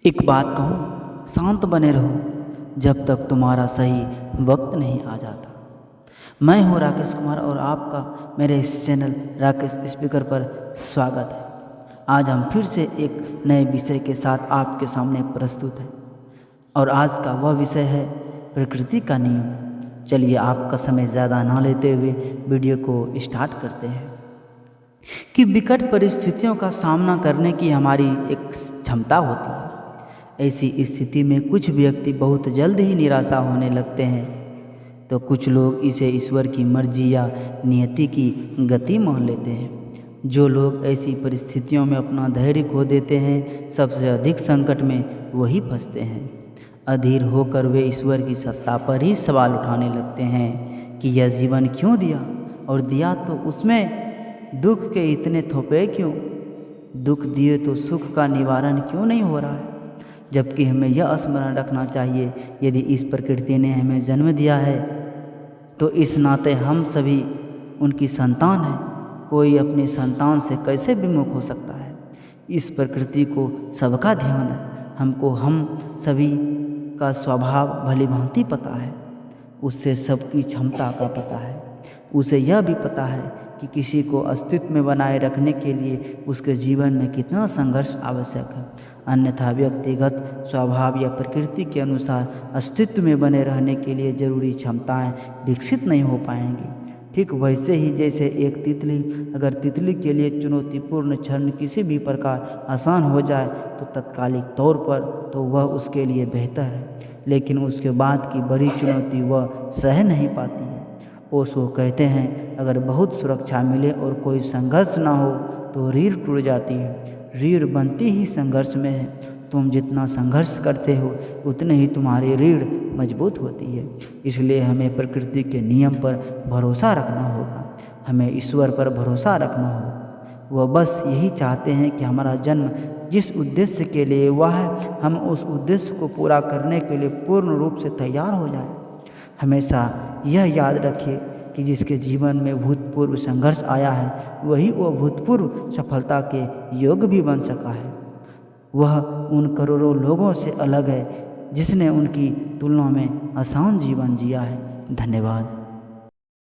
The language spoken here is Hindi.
एक बात कहूँ, शांत बने रहो जब तक तुम्हारा सही वक्त नहीं आ जाता। मैं हूँ राकेश कुमार और आपका मेरे इस चैनल राकेश स्पीकर पर स्वागत है। आज हम फिर से एक नए विषय के साथ आपके सामने प्रस्तुत हैं और आज का वह विषय है प्रकृति का नियम। चलिए आपका समय ज़्यादा ना लेते हुए वीडियो को स्टार्ट करते हैं कि विकट परिस्थितियों का सामना करने की हमारी एक क्षमता होती है। ऐसी स्थिति में कुछ व्यक्ति बहुत जल्द ही निराशा होने लगते हैं तो कुछ लोग इसे ईश्वर की मर्जी या नियति की गति मान लेते हैं। जो लोग ऐसी परिस्थितियों में अपना धैर्य खो देते हैं सबसे अधिक संकट में वही फंसते हैं। अधीर होकर वे ईश्वर की सत्ता पर ही सवाल उठाने लगते हैं कि यह जीवन क्यों दिया और दिया तो उसमें दुख के इतने थोपे क्यों, दुख दिए तो सुख का निवारण क्यों नहीं हो रहा है। जबकि हमें यह स्मरण रखना चाहिए, यदि इस प्रकृति ने हमें जन्म दिया है तो इस नाते हम सभी उनकी संतान हैं। कोई अपनी संतान से कैसे विमुख हो सकता है। इस प्रकृति को सबका ध्यान है। हमको हम सभी का स्वभाव भली भांति पता है। उससे सबकी क्षमता का पता है। उसे यह भी पता है कि किसी को अस्तित्व में बनाए रखने के लिए उसके जीवन में कितना संघर्ष आवश्यक है। अन्यथा व्यक्तिगत स्वभाव या प्रकृति के अनुसार अस्तित्व में बने रहने के लिए जरूरी क्षमताएं विकसित नहीं हो पाएंगी। ठीक वैसे ही जैसे एक तितली, अगर तितली के लिए चुनौतीपूर्ण क्षण किसी भी प्रकार आसान हो जाए तो तत्कालिक तौर पर तो वह उसके लिए बेहतर है, लेकिन उसके बाद की बड़ी चुनौती वह सह नहीं पाती है। ओशो कहते हैं, अगर बहुत सुरक्षा मिले और कोई संघर्ष ना हो तो रीढ़ टूट जाती है। रीढ़ बनती ही संघर्ष में है। तुम जितना संघर्ष करते हो उतने ही तुम्हारी रीढ़ मजबूत होती है। इसलिए हमें प्रकृति के नियम पर भरोसा रखना होगा। हमें ईश्वर पर भरोसा रखना होगा। वह बस यही चाहते हैं कि हमारा जन्म जिस उद्देश्य के लिए हुआ है हम उस उद्देश्य को पूरा करने के लिए पूर्ण रूप से तैयार हो जाए। हमेशा यह याद रखिए कि जिसके जीवन में भूतपूर्व संघर्ष आया है वही वो भूतपूर्व सफलता के योग्य भी बन सका है। वह उन करोड़ों लोगों से अलग है जिसने उनकी तुलना में आसान जीवन जिया है। धन्यवाद।